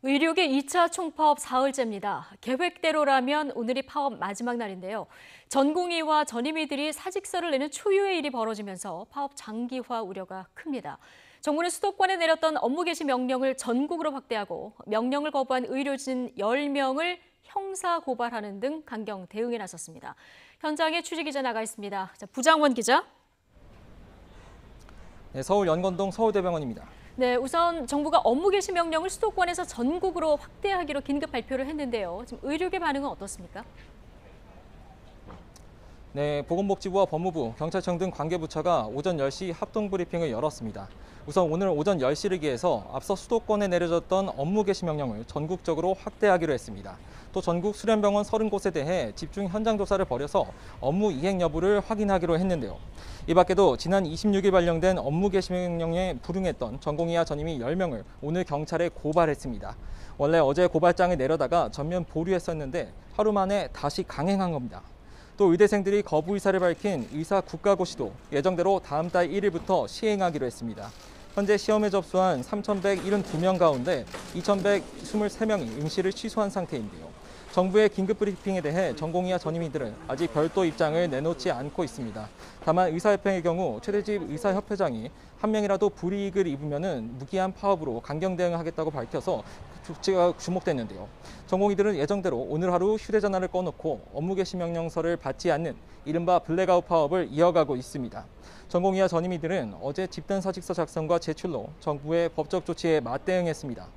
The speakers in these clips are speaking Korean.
의료계 2차 총파업 사흘째입니다. 계획대로라면 오늘이 파업 마지막 날인데요. 전공의와 전임의들이 사직서를 내는 초유의 일이 벌어지면서 파업 장기화 우려가 큽니다. 정부는 수도권에 내렸던 업무 개시 명령을 전국으로 확대하고 명령을 거부한 의료진 10명을 형사 고발하는 등 강경 대응에 나섰습니다. 현장에 취재기자 나가 있습니다. 부장원 기자. 네, 서울 연건동 서울대병원입니다. 네, 우선 정부가 업무 개시 명령을 수도권에서 전국으로 확대하기로 긴급 발표를 했는데요. 지금 의료계 반응은 어떻습니까? 네, 보건복지부와 법무부, 경찰청 등 관계부처가 오전 10시 합동 브리핑을 열었습니다. 우선 오늘 오전 10시를 기해서 앞서 수도권에 내려졌던 업무 개시 명령을 전국적으로 확대하기로 했습니다. 또 전국 수련병원 30곳에 대해 집중 현장 조사를 벌여서 업무 이행 여부를 확인하기로 했는데요. 이 밖에도 지난 26일 발령된 업무 개시 명령에 불응했던 전공의와 전임의 10명을 오늘 경찰에 고발했습니다. 원래 어제 고발장을 내려다가 전면 보류했었는데 하루 만에 다시 강행한 겁니다. 또 의대생들이 거부 의사를 밝힌 의사 국가고시도 예정대로 다음 달 1일부터 시행하기로 했습니다. 현재 시험에 접수한 3,172명 가운데 2,123명이 응시를 취소한 상태인데요. 정부의 긴급 브리핑에 대해 전공의와 전임의들은 아직 별도 입장을 내놓지 않고 있습니다. 다만 의사협회의 경우 최대집 의사협회장이 한 명이라도 불이익을 입으면 무기한 파업으로 강경 대응하겠다고 밝혀서 조치가 주목됐는데요. 전공의들은 예정대로 오늘 하루 휴대전화를 꺼놓고 업무 개시 명령서를 받지 않는 이른바 블랙아웃 파업을 이어가고 있습니다. 전공의와 전임의들은 어제 집단 사직서 작성과 제출로 정부의 법적 조치에 맞대응했습니다.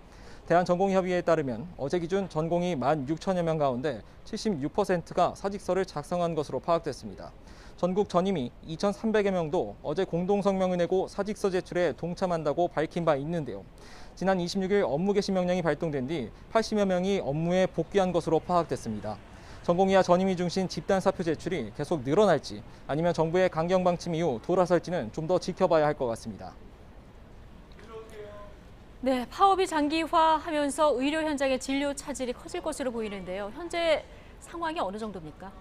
대한전공의협의회에 따르면 어제 기준 전공의 16,000여 명 가운데 76%가 사직서를 작성한 것으로 파악됐습니다. 전국 전임의 2,300여 명도 어제 공동성명을 내고 사직서 제출에 동참한다고 밝힌 바 있는데요. 지난 26일 업무 개시 명령이 발동된 뒤 80여 명이 업무에 복귀한 것으로 파악됐습니다. 전공의와 전임의 중심 집단 사표 제출이 계속 늘어날지 아니면 정부의 강경 방침 이후 돌아설지는 좀 더 지켜봐야 할 것 같습니다. 네, 파업이 장기화하면서 의료 현장의 진료 차질이 커질 것으로 보이는데요. 현재 상황이 어느 정도입니까?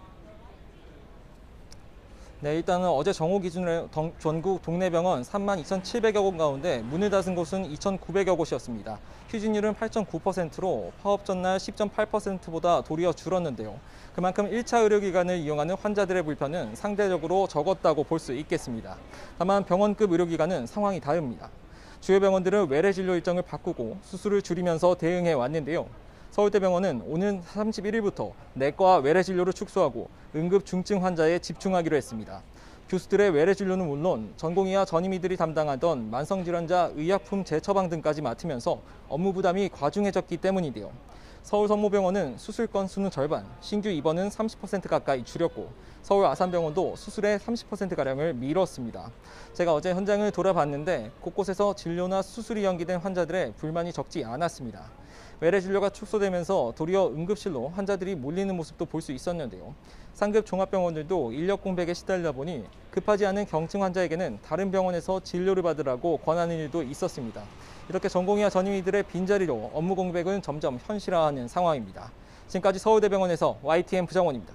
네, 일단은 어제 정오 기준으로 전국 동네 병원 32,700여 곳 가운데 문을 닫은 곳은 2,900여 곳이었습니다. 휴진율은 8.9%로 파업 전날 10.8%보다 도리어 줄었는데요. 그만큼 1차 의료기관을 이용하는 환자들의 불편은 상대적으로 적었다고 볼 수 있겠습니다. 다만 병원급 의료기관은 상황이 다릅니다. 주요 병원들은 외래 진료 일정을 바꾸고 수술을 줄이면서 대응해 왔는데요. 서울대병원은 오는 31일부터 내과 외래 진료를 축소하고 응급 중증 환자에 집중하기로 했습니다. 교수들의 외래 진료는 물론 전공의와 전임의들이 담당하던 만성질환자 의약품 재처방 등까지 맡으면서 업무 부담이 과중해졌기 때문인데요. 서울성모병원은 수술 건수는 절반, 신규 입원은 30% 가까이 줄였고 서울 아산병원도 수술의 30%가량을 미뤘습니다. 제가 어제 현장을 돌아봤는데 곳곳에서 진료나 수술이 연기된 환자들의 불만이 적지 않았습니다. 외래 진료가 축소되면서 도리어 응급실로 환자들이 몰리는 모습도 볼 수 있었는데요. 상급 종합병원들도 인력 공백에 시달리다 보니 급하지 않은 경증 환자에게는 다른 병원에서 진료를 받으라고 권하는 일도 있었습니다. 이렇게 전공의와 전임의들의 빈자리로 업무 공백은 점점 현실화하는 상황입니다. 지금까지 서울대병원에서 YTN 부장원입니다.